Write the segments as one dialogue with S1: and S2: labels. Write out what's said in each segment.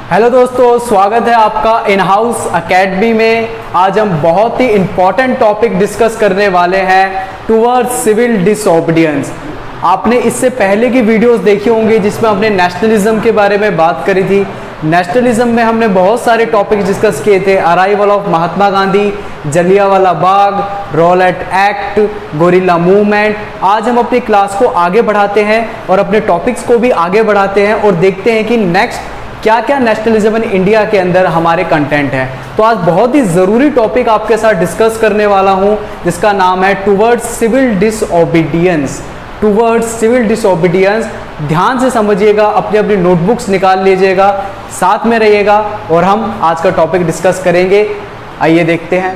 S1: Hello दोस्तों, स्वागत है आपका इन हाउस एकेडमी में। आज हम बहुत ही इंपॉर्टेंट टॉपिक डिस्कस करने वाले हैं टुवर्ड्स सिविल डिसओबीडियंस। आपने इससे पहले की वीडियोस देखी होंगी जिसमें हमने नेशनलिज्म के बारे में बात करी थी। नेशनलिज्म में हमने बहुत सारे टॉपिक डिस्कस किए थे, arrival of Mahatma Gandhi, Jallianwala Bagh, Rowlatt act, gorilla movement. आज हम अपनी क्लास को आगे बढ़ाते हैं और अपने टॉपिक्स को भी आगे बढ़ाते हैं और देखते हैं कि नेक्स्ट क्या क्या नेशनलिज्म इन इंडिया के अंदर हमारे कंटेंट है। तो आज बहुत ही ज़रूरी टॉपिक आपके साथ डिस्कस करने वाला हूं जिसका नाम है towards civil disobedience. Towards civil disobedience. ध्यान से समझिएगा, अपनी अपनी नोटबुक्स निकाल लीजिएगा, साथ में रहिएगा और हम आज का टॉपिक डिस्कस करेंगे। आइए देखते हैं।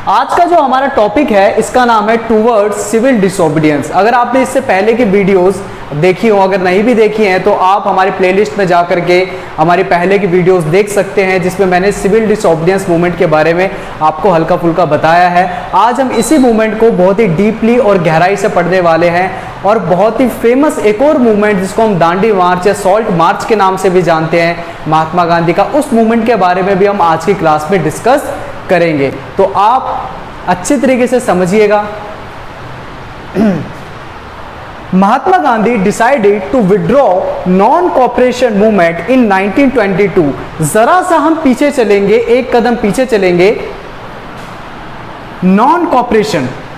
S1: आज का जो हमारा टॉपिक है इसका नाम है टुवर्ड्स सिविल डिसओबीडियंस। अगर आपने इससे पहले की वीडियोस देखी हो, अगर नहीं भी देखी हैं तो आप हमारी प्लेलिस्ट में जा करके हमारी पहले की वीडियोस देख सकते हैं जिसमें मैंने सिविल डिसओबीडियंस मूवमेंट के बारे में आपको हल्का फुल्का बताया है। आज हम इसी मूवमेंट को बहुत ही डीपली और गहराई से पढ़ने वाले हैं और बहुत ही फेमस एक और मूवमेंट जिसको हम दांडी मार्च या सॉल्ट मार्च के नाम से भी जानते हैं महात्मा गांधी का, उस मूवमेंट के बारे में भी हम आज की क्लास में डिस्कस करेंगे। तो आप अच्छी तरीके से समझिएगा। Mahatma Gandhi decided to withdraw non cooperation movement in 1922। जरा सा हम पीछे चलेंगे, एक कदम पीछे चलेंगे।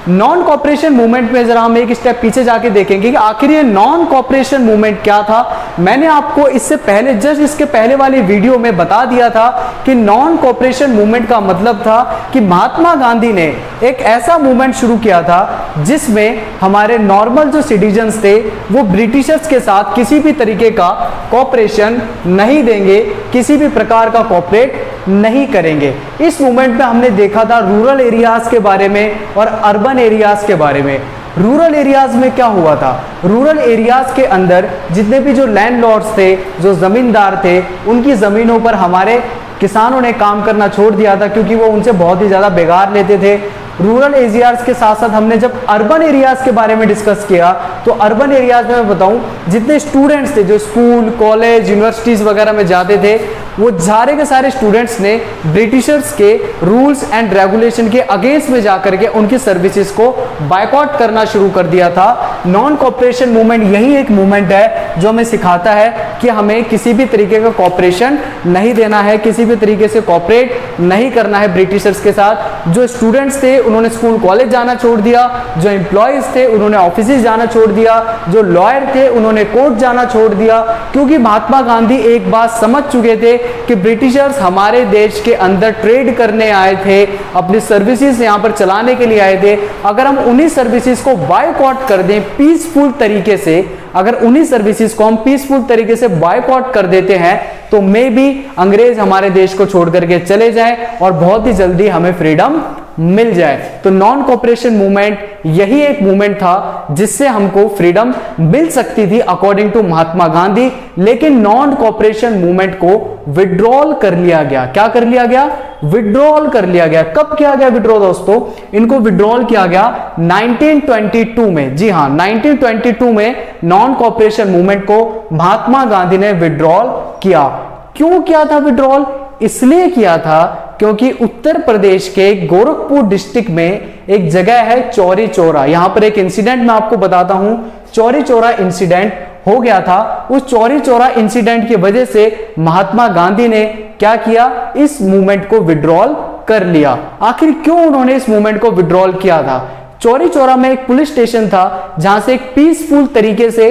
S1: नॉन कॉपरेशन मूवमेंट में जरा हम एक स्टेप पीछे जाके देखेंगे कि आखिर ये नॉन कॉपरेशन मूवमेंट क्या था। मैंने आपको इससे पहले जस्ट इसके पहले वाली वीडियो में बता दिया था कि नॉन कॉपरेशन मूवमेंट का मतलब था कि महात्मा गांधी ने एक ऐसा मूवमेंट शुरू किया था जिसमें हमारे नॉर्मल जो सिटीजन्स थे वो ब्रिटिशर्स के साथ किसी भी तरीके का कॉपरेशन नहीं देंगे, किसी भी प्रकार का कॉपरेट नहीं करेंगे। इस मूवमेंट में हमने देखा था रूरल एरियाज के बारे में और अर्बन एरियाज के बारे में। रूरल एरियाज में क्या हुआ था? रूरल एरियाज के अंदर जितने भी जो लैंडलॉर्ड्स थे, जो जमींदार थे, उनकी जमीनों पर हमारे किसानों ने काम करना छोड़ दिया था क्योंकि वो उनसे बहुत ही ज्यादा बेगार लेते थे। रूरल एरियाज के साथ साथ हमने जब अर्बन एरियाज के बारे में डिस्कस किया तो अर्बन एरियाज में मैं बताऊं जितने स्टूडेंट्स थे जो स्कूल, कॉलेज, यूनिवर्सिटीज वगैरह में जाते थे, वो सारे के सारे स्टूडेंट्स ने ब्रिटिशर्स के रूल्स एंड रेगुलेशन के अगेंस्ट में जाकर के उनकी सर्विसेज को बायकॉट करना शुरू कर दिया था। नॉन कॉपरेशन मूवमेंट यही एक मूवमेंट है जो हमें सिखाता है कि हमें किसी भी तरीके का कॉपरेशन नहीं देना है, किसी भी तरीके से कॉपरेट नहीं करना है ब्रिटिशर्स के साथ। जो स्टूडेंट्स थे उन्होंने स्कूल कॉलेज जाना छोड़ दिया, जो एम्प्लॉयज थे उन्होंने ऑफिसेज जाना छोड़ दिया, जो लॉयर थे उन्होंने कोर्ट जाना छोड़ दिया, क्योंकि महात्मा गांधी एक बात समझ चुके थे कि ब्रिटिशर्स हमारे देश के अंदर ट्रेड करने आए थे, अपनी सर्विसेज यहां पर चलाने के लिए आए थे। अगर हम उन्हीं सर्विसेज को बायकॉट कर दें पीसफुल तरीके से, अगर उन्हीं सर्विसेज को हम पीसफुल तरीके से बायकॉट कर देते हैं तो मे बी अंग्रेज हमारे देश को छोड़ करके चले जाएं और बहुत ही जल्दी हमें फ्रीडम मिल जाए। तो नॉन कॉपरेशन मूवमेंट यही एक मूवमेंट था जिससे हमको फ्रीडम मिल सकती थी अकॉर्डिंग टू महात्मा गांधी। लेकिन नॉन कॉपरेशन मूवमेंट को विड्रॉल कर लिया गया। क्या कर लिया गया? विड्रॉल कर लिया गया। कब किया गया विड्रॉ दोस्तों? इनको विड्रॉल किया गया 1922 में। जी हां, 1922 में नॉन कॉपरेशन मूवमेंट को महात्मा गांधी ने विड्रॉल किया। क्यों किया था विड्रॉल? इसलिए किया था क्योंकि उत्तर प्रदेश के गोरखपुर डिस्ट्रिक्ट में एक जगह है चौरी चौरा। यहां पर एक इंसिडेंट मैं आपको बताता हूं। चौरी चौरा इंसिडेंट हो गया था। उस चौरी चौरा इंसिडेंट की वजह से महात्मा गांधी ने क्या किया? इस मूवमेंट को विड्रॉल कर लिया। आखिर क्यों उन्होंने इस मूवमेंट को विड्रॉल किया था? चौरी चौरा में एक पुलिस स्टेशन था जहां से एक पीसफुल तरीके से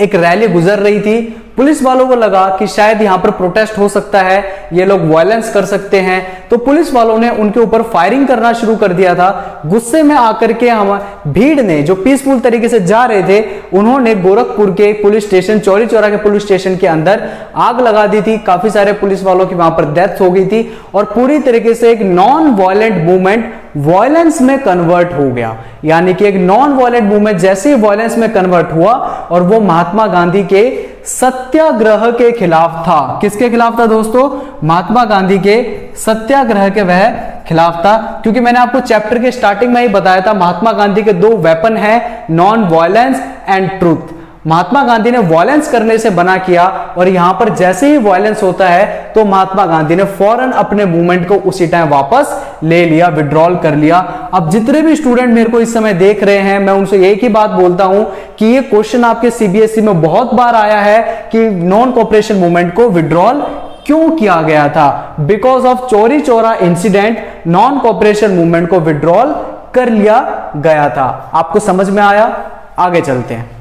S1: एक रैली गुजर रही थी। पुलिस वालों को लगा कि शायद यहां पर प्रोटेस्ट हो सकता है, ये लोग वायलेंस कर सकते हैं, तो पुलिस वालों ने उनके ऊपर फायरिंग करना शुरू कर दिया था। गुस्से में आकर के हम भीड़ ने, जो पीसफुल तरीके से जा रहे थे, उन्होंने गोरखपुर के पुलिस स्टेशन, चौरी चौरा के पुलिस स्टेशन के अंदर आग लगा दी थी। काफी सारे पुलिस वालों की वहां पर डेथ हो गई थी और पूरी तरीके से एक नॉन वायलेंट मूवमेंट वायलेंस में कन्वर्ट हो गया। यानी कि एक नॉन वायलेंट मूवमेंट जैसे ही वायलेंस में कन्वर्ट हुआ और वो महात्मा गांधी के सत्याग्रह के खिलाफ था। किसके खिलाफ था दोस्तों? महात्मा गांधी के सत्याग्रह के वह खिलाफ था। क्योंकि मैंने आपको चैप्टर के स्टार्टिंग में ही बताया था, महात्मा गांधी के दो वेपन हैं, नॉन वायलेंस एंड ट्रूथ। महात्मा गांधी ने वायलेंस करने से बना किया, और यहां पर जैसे ही वायलेंस होता है तो महात्मा गांधी ने फौरन अपने मूवमेंट को उसी टाइम वापस ले लिया, विड्रॉल कर लिया। अब जितने भी स्टूडेंट मेरे को इस समय देख रहे हैं, मैं उनसे एक ही बात बोलता हूं कि ये क्वेश्चन आपके सीबीएसई में बहुत बार आया है कि नॉन कोऑपरेशन मूवमेंट को विड्रॉल क्यों किया गया था? Because of Chauri Chaura incident non cooperation movement को विड्रॉल कर लिया गया था। आपको समझ में आया? आगे चलते हैं।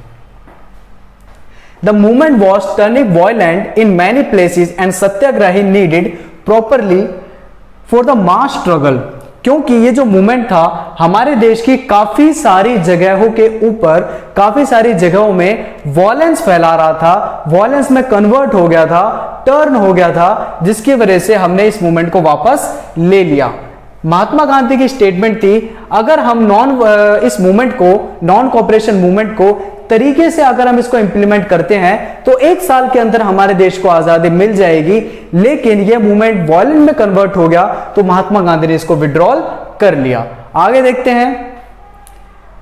S1: The movement was turning violent in many places and Satyagrahi needed properly for the mass struggle। क्योंकि ये जो मूवमेंट था हमारे देश की काफी सारी जगहों के ऊपर, काफी सारी जगहों में वॉयलेंस फैला रहा था, वॉयलेंस में कन्वर्ट हो गया था, टर्न हो गया था, जिसकी वजह से हमने इस मूवमेंट को वापस ले लिया। महात्मा गांधी की स्टेटमेंट थी, अगर हम इस मूवमेंट को, नॉन कोऑपरेशन मूवमेंट को तरीके से अगर हम इसको इंप्लीमेंट करते हैं तो 1 साल के अंदर हमारे देश को आजादी मिल जाएगी। लेकिन यह मूवमेंट वॉयलेंट में कन्वर्ट हो गया तो महात्मा गांधी ने इसको विड्रॉल कर लिया। आगे देखते हैं।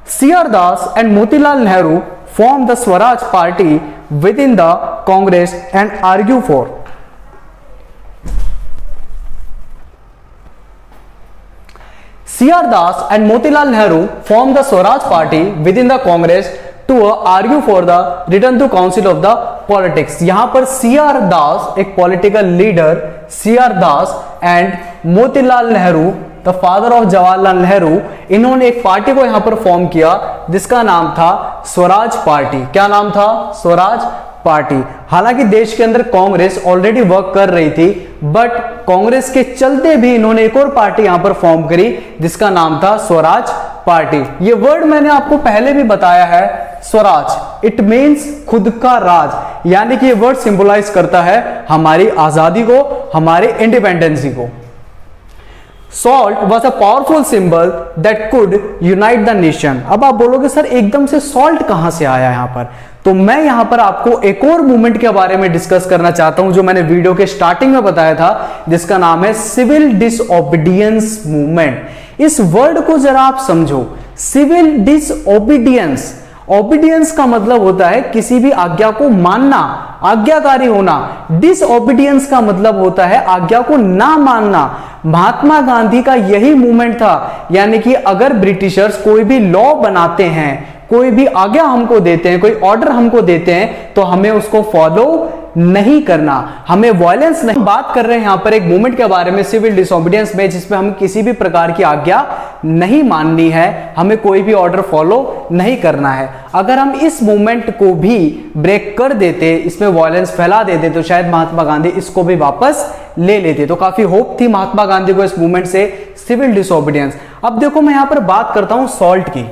S1: CR Das and Motilal Nehru form the Swaraj party with in the Congress and argue for. CR Das and Motilal Nehru form the Swaraj party with in the Congress to argue for the return to council of the politics। यहां पर CR दास एक political leader, CR Das and Motilal Nehru the father of Jawaharlal Nehru, इन्होंने एक party को यहां पर form किया जिसका नाम था स्वराज पार्टी। क्या नाम था? स्वराज पार्टी। हालांकि देश के अंदर कांग्रेस ऑलरेडी वर्क कर रही थी, बट कांग्रेस के चलते भी इन्होंने एक और पार्टी यहां पर फॉर्म करी जिसका नाम था स्वराज पार्टी। ये वर्ड मैंने आपको पहले भी बताया है, स्वराज इट मींस खुद का राज, यानी कि ये वर्ड सिंबलाइज करता है हमारी आजादी को, हमारे इंडिपेंडेंसी को। Salt was a powerful symbol that could unite the nation। अब आप बोलोगे सर एकदम से सॉल्ट कहां से आया यहां पर? तो मैं यहां पर आपको एक और मूवमेंट के बारे में डिस्कस करना चाहता हूं जो मैंने वीडियो के स्टार्टिंग में बताया था, जिसका नाम है सिविल डिसओबीडियंस मूवमेंट। इस वर्ड को जरा आप समझो, सिविल डिसओबीडियंस। ओबीडियंस का मतलब होता है किसी भी आज्ञा को मानना, आज्ञाकारी होना। डिसओबीडियंस का मतलब होता है आज्ञा को ना मानना। महात्मा गांधी का यही मूवमेंट था, यानी कि अगर ब्रिटिशर्स कोई भी लॉ बनाते हैं, कोई भी आज्ञा हमको देते हैं, कोई ऑर्डर हमको देते हैं, तो हमें उसको फॉलो नहीं करना, हमें वायलेंस नहीं। बात कर रहे हैं यहां पर एक मूवमेंट के बारे में, सिविल डिसओबीडियंस में, जिसमें हम किसी भी प्रकार की आज्ञा नहीं माननी है, हमें कोई भी ऑर्डर फॉलो नहीं करना है। अगर हम इस मूवमेंट को भी ब्रेक कर देते, इसमें वायलेंस फैला देते, तो शायद महात्मा गांधी इसको भी वापस ले लेते। तो काफी होप थी महात्मा गांधी को इस मूवमेंट से, सिविल डिसओबीडियंस। अब देखो मैं यहां पर बात करता हूं सॉल्ट की।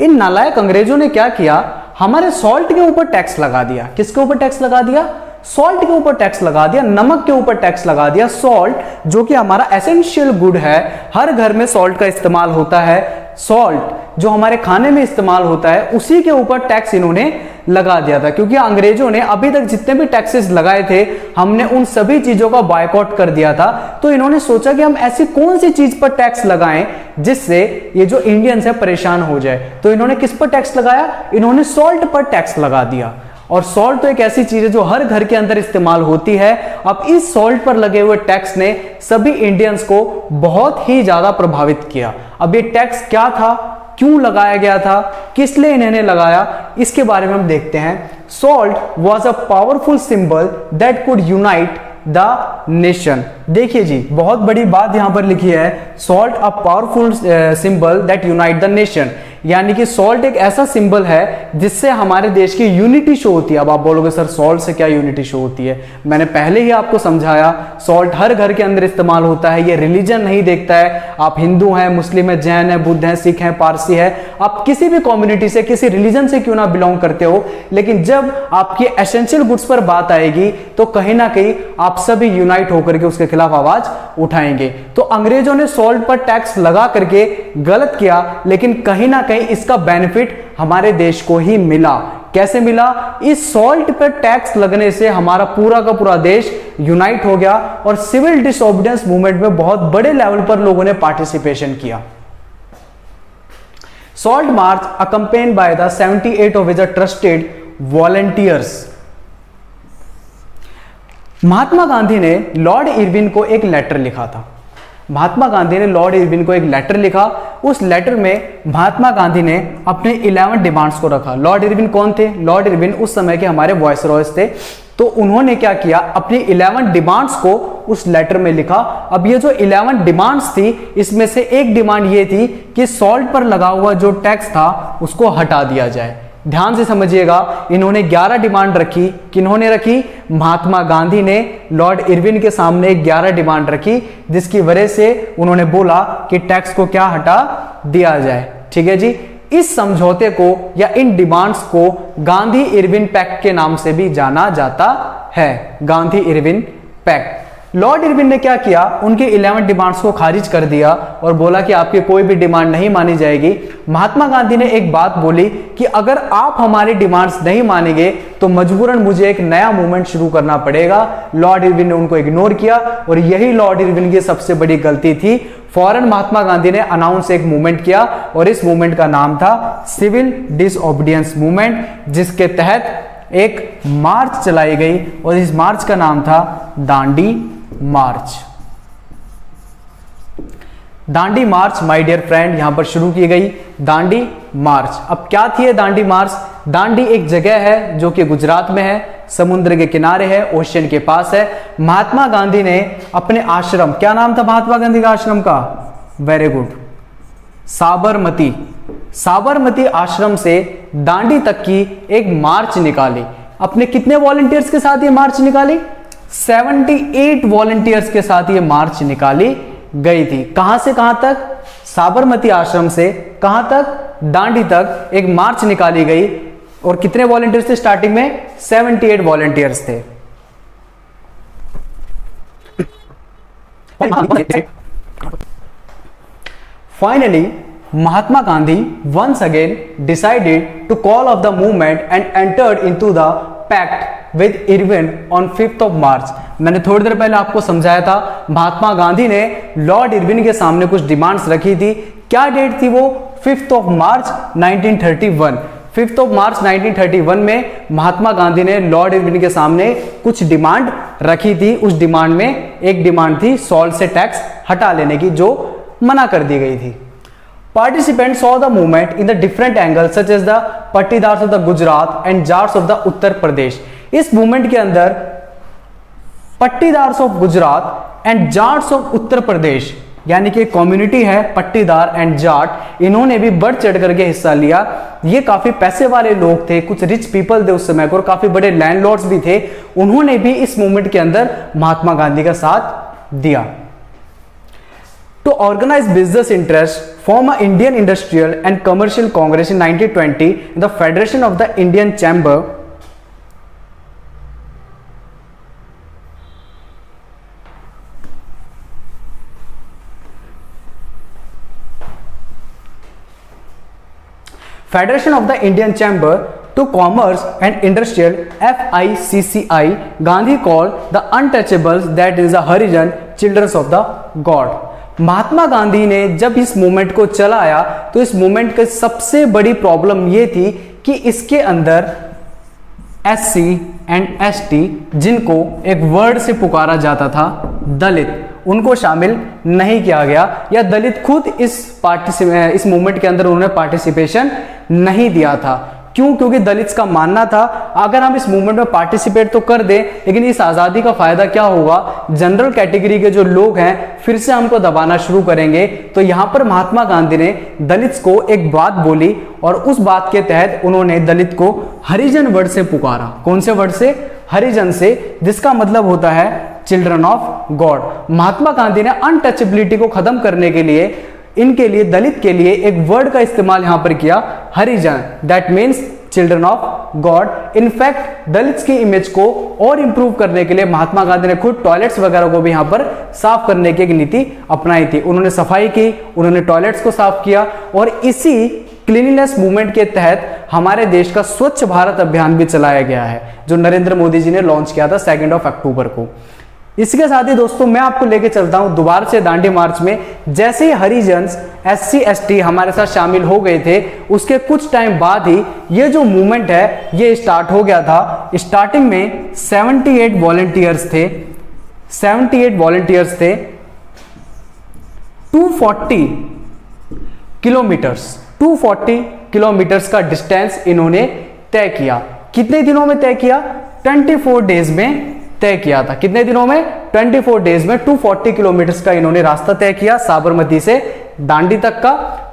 S1: इन नालायक अंग्रेजों ने क्या किया, हमारे सॉल्ट के ऊपर टैक्स लगा दिया। किसके ऊपर टैक्स लगा दिया? सॉल्ट के ऊपर टैक्स लगा दिया, नमक के ऊपर टैक्स लगा दिया। सॉल्ट जो कि हमारा एसेंशियल गुड है, हर घर में सॉल्ट का इस्तेमाल होता है, सॉल्ट जो हमारे खाने में इस्तेमाल होता है, उसी के ऊपर टैक्स इन्होंने लगा दिया था। क्योंकि अंग्रेजों ने अभी तक जितने भी टैक्सेस लगाए थे, हमने उन सभी चीजों का बॉयकॉट कर दिया था। तो इन्होंने सोचा कि हम ऐसी कौन सी चीज पर टैक्स लगाएं जिससे ये जो इंडियंस है परेशान हो जाए। तो इन्होंने किस पर टैक्स लगाया? इन्होंने सॉल्ट पर टैक्स लगा दिया। और सॉल्ट तो एक ऐसी चीज है जो हर घर के अंदर इस्तेमाल होती है। अब इस सॉल्ट पर लगे हुए टैक्स ने सभी इंडियंस को बहुत ही ज्यादा प्रभावित किया। अब ये टैक्स क्या था, क्यों लगाया गया था, किस लिए इन्होंने लगाया, इसके बारे में हम देखते हैं। Salt was a powerful symbol that could unite the nation. देखिए जी, बहुत बड़ी बात यहां पर लिखी है, salt a powerful symbol that unite the nation. यानी कि सॉल्ट एक ऐसा सिंबल है जिससे हमारे देश की यूनिटी शो होती है। अब आप बोलोगे सर सॉल्ट से क्या यूनिटी शो होती है? मैंने पहले ही आपको समझाया, सॉल्ट हर घर के अंदर इस्तेमाल होता है। ये रिलीजन नहीं देखता है, आप हिंदू हैं, मुस्लिम है, जैन है, बुद्ध है, सिख है, पारसी है, आप किसी भी कम्युनिटी से, किसी रिलीजन से क्यों ना बिलोंग करते हो, लेकिन जब आपकी एसेंशियल गुड्स पर बात आएगी तो कहीं ना कहीं आप सभी यूनाइट होकर के उसके खिलाफ आवाज उठाएंगे। तो अंग्रेजों ने सॉल्ट पर टैक्स लगा करके गलत किया, लेकिन कहीं ना कहीं इसका बेनिफिट हमारे देश को ही मिला। कैसे मिला? इस सॉल्ट पर टैक्स लगने से हमारा पूरा का पूरा देश यूनाइट हो गया और सिविल डिसोबीडियंस मूवमेंट में बहुत बड़े लेवल पर लोगों ने पार्टिसिपेशन किया। Salt march accompanied by the 78 of his trusted volunteers. Mahatma Gandhi ने लॉर्ड इरविन को एक लेटर लिखा था। महात्मा गांधी ने लॉर्ड इरविन को एक लेटर लिखा। उस लेटर में महात्मा गांधी ने अपने 11 डिमांड्स को रखा। लॉर्ड इरविन कौन थे? लॉर्ड इरविन उस समय के हमारे वायसरॉयज थे। तो उन्होंने क्या किया, अपनी 11 डिमांड्स को उस लेटर में लिखा। अब ये जो 11 डिमांड्स थी, इसमें से एक डिमांड ये थी कि सॉल्ट पर लगा हुआ जो टैक्स था उसको हटा दिया जाए। ध्यान से समझिएगा, इन्होंने 11 डिमांड रखी। किन्होंने रखी? महात्मा गांधी ने लॉर्ड इरविन के सामने 11 डिमांड रखी, जिसकी वजह से उन्होंने बोला कि टैक्स को क्या हटा दिया जाए। ठीक है जी। इस समझौते को या इन डिमांड्स को गांधी इरविन पैक्ट के नाम से भी जाना जाता है। Gandhi Irwin pact. Lord Irwin ने क्या किया, उनके 11 डिमांड्स को खारिज कर दिया और बोला कि आपकी कोई भी डिमांड नहीं मानी जाएगी। महात्मा गांधी ने एक बात बोली कि अगर आप हमारी डिमांड्स नहीं मानेंगे तो मजबूरन मुझे एक नया मूवमेंट शुरू करना पड़ेगा। लॉर्ड इरविन ने उनको इग्नोर किया और यही लॉर्ड इरविन की सबसे बड़ी गलती थी। फौरन महात्मा गांधी ने अनाउंस एक मूवमेंट किया और इस मूवमेंट का नाम था सिविल डिसओबीडियंस मूवमेंट, जिसके तहत एक मार्च चलाई गई और इस मार्च का नाम था दांडी मार्च। दांडी मार्च माय डियर फ्रेंड यहां पर शुरू की गई दांडी मार्च। अब क्या थी दांडी मार्च? दांडी एक जगह है जो कि गुजरात में है, समुद्र के किनारे है, ओशियन के पास है। महात्मा गांधी ने अपने आश्रम, क्या नाम था महात्मा गांधी का आश्रम का? Very good, Sabarmati. साबरमती आश्रम से दांडी तक की एक मार्च निकाली। अपने कितने वॉलंटियर्स के साथ ये मार्च निकाली? 78 वॉलंटियर्स के साथ ये मार्च निकाली गई थी। कहां से कहां तक? साबरमती आश्रम से कहां तक? दांडी तक एक मार्च निकाली गई। और कितने वॉलंटियर्स थे स्टार्टिंग में? 78 वॉलंटियर्स थे। Finally Mahatma Gandhi once again decided to call off the movement and entered into the pact with Irwin on 5th of March। मैंने थोड़ी देर पहले आपको समझाया था, महात्मा गांधी ने लॉर्ड इरविन के सामने कुछ डिमांड्स रखी थी। क्या डेट थी वो? 5th of March 1931। 5th of March 1931 में महात्मा गांधी ने लॉर्ड इरविन के सामने कुछ डिमांड रखी थी। उस डिमांड में एक डिमांड थी सॉल्ट से टैक्स हटा लेने की, जो मना कर दी गई थी। Participants saw the movement in the different angles such as the पट्टीदार्स of the Gujarat and Jats of the Uttar Pradesh. इस मूवमेंट के अंदर Patidars of Gujarat and Jats of Uttar Pradesh, यानी कि कम्युनिटी है पट्टीदार एंड जाट, इन्होंने भी बढ़ चढ़ करके हिस्सा लिया। ये काफी पैसे वाले लोग थे, कुछ रिच पीपल थे उस समय को, और काफी बड़े लैंडलॉर्ड्स भी थे। उन्होंने भी इस मूवमेंट के अंदर महात्मा गांधी का साथ दिया। To organize business interests, form an Indian Industrial and Commercial Congress in 1920, the Federation of the Indian Chamber. Federation of the Indian Chamber to Commerce and Industrial, FICCI, Gandhi called the untouchables, that is the Harijan, children of the God। महात्मा गांधी ने जब इस movement को चलाया तो इस movement की सबसे बड़ी प्रॉब्लम यह थी कि इसके अंदर SC एंड ST, जिनको एक वर्ड से पुकारा जाता था दलित, उनको शामिल नहीं किया गया, या दलित खुद इस मूवमेंट के अंदर उन्होंने पार्टिसिपेशन नहीं दिया था। क्यों? क्योंकि दलित्स का मानना था अगर हम इस मूवमेंट में पार्टिसिपेट तो कर दें, लेकिन इस आजादी का फायदा क्या होगा? जनरल कैटेगरी के जो लोग हैं फिर से हमको दबाना शुरू करेंगे। तो यहां पर महात्मा गांधी ने दलित्स को एक बात बोली और उस बात के तहत उन्होंने दलित को हरिजन वर्ड से पुकारा। कौन से वर्ड से? हरिजन से, जिसका मतलब होता है चिल्ड्रन ऑफ गॉड। महात्मा गांधी ने अनटचेबिलिटी को खत्म करने के लिए इनके लिए, दलित के लिए एक वर्ड का इस्तेमाल यहां पर किया, Harijan, that means children of God. In fact Dalits की इमेज को और इंप्रूव करने के लिए महात्मा गांधी ने खुद टॉयलेट्स वगैरह को भी यहां पर साफ करने की एक नीति अपनाई थी। उन्होंने सफाई की, उन्होंने टॉयलेट्स को साफ किया और इसी क्लीनिनेस मूवमेंट के तहत हमारे देश का स्वच्छ भारत अभियान भी चलाया गया है, जो नरेंद्र मोदी जी ने लॉन्च किया था 2 अक्टूबर को। इसके साथ ही दोस्तों मैं आपको लेके चलता हूं दोबारा से दांडी मार्च में। जैसे ही हरिजन SC ST हमारे साथ शामिल हो गए थे, उसके कुछ टाइम बाद ही ये जो मूवमेंट है ये स्टार्ट हो गया था। स्टार्टिंग में 78 वॉलंटियर्स थे, 240 किलोमीटर्स का डिस्टेंस इन्होंने तय किया। कितने दिनों में तय किया? 24 डेज में तय किया था। कितने दिनों में? 24 डेज में 240 किलोमीटर्स का इन्होंने रास्ता तय किया, साबरमती से दांडी तक का।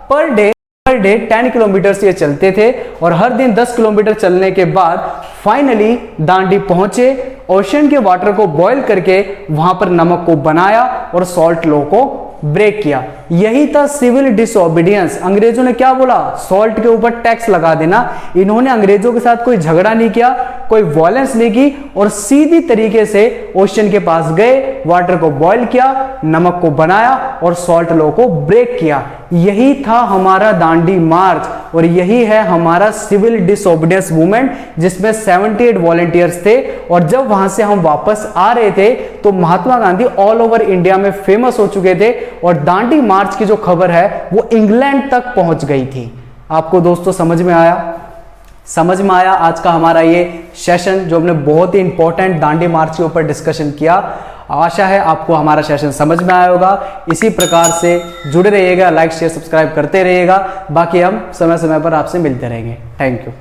S1: पर डे 10 किलोमीटर ये चलते थे और हर दिन 10 किलोमीटर चलने के बाद फाइनली दांडी पहुंचे। ओशन के वाटर को बॉईल करके वहां पर नमक को बनाया और सॉल्ट लॉ को ब्रेक किया। यही था सिविल डिसओबीडियंस। अंग्रेजों ने क्या बोला? सॉल्ट के ऊपर टैक्स लगा देना। इन्होंने अंग्रेजों के साथ कोई झगड़ा नहीं किया, कोई वॉयलेंस नहीं की और सीधी तरीके से ओशन के पास गए, वाटर को बॉईल किया, नमक को बनाया और सॉल्ट लॉ को ब्रेक किया। यही था हमारा दांडी मार्च और यही है हमारा सिविल डिसओबीडियंस मूवमेंट, जिसमें 78 वॉलंटियर्स थे। और जब वहां से हम वापस आ रहे थे तो Mahatma Gandhi all over India में फेमस हो चुके थे और दांडी मार्च की जो खबर है वो इंग्लैंड तक पहुंच गई थी। आपको दोस्तों समझ में आया आज का हमारा ये सेशन, जो हमने बहुत ही इंपॉर्टेंट दांडी मार्च के ऊपर डिस्कशन किया। आशा है आपको हमारा सेशन समझ में आया होगा। इसी प्रकार से जुड़े रहिएगा, लाइक शेयर सब्सक्राइब करते रहिएगा। बाकी हम समय समय पर आपसे मिलते रहेंगे। Thank you.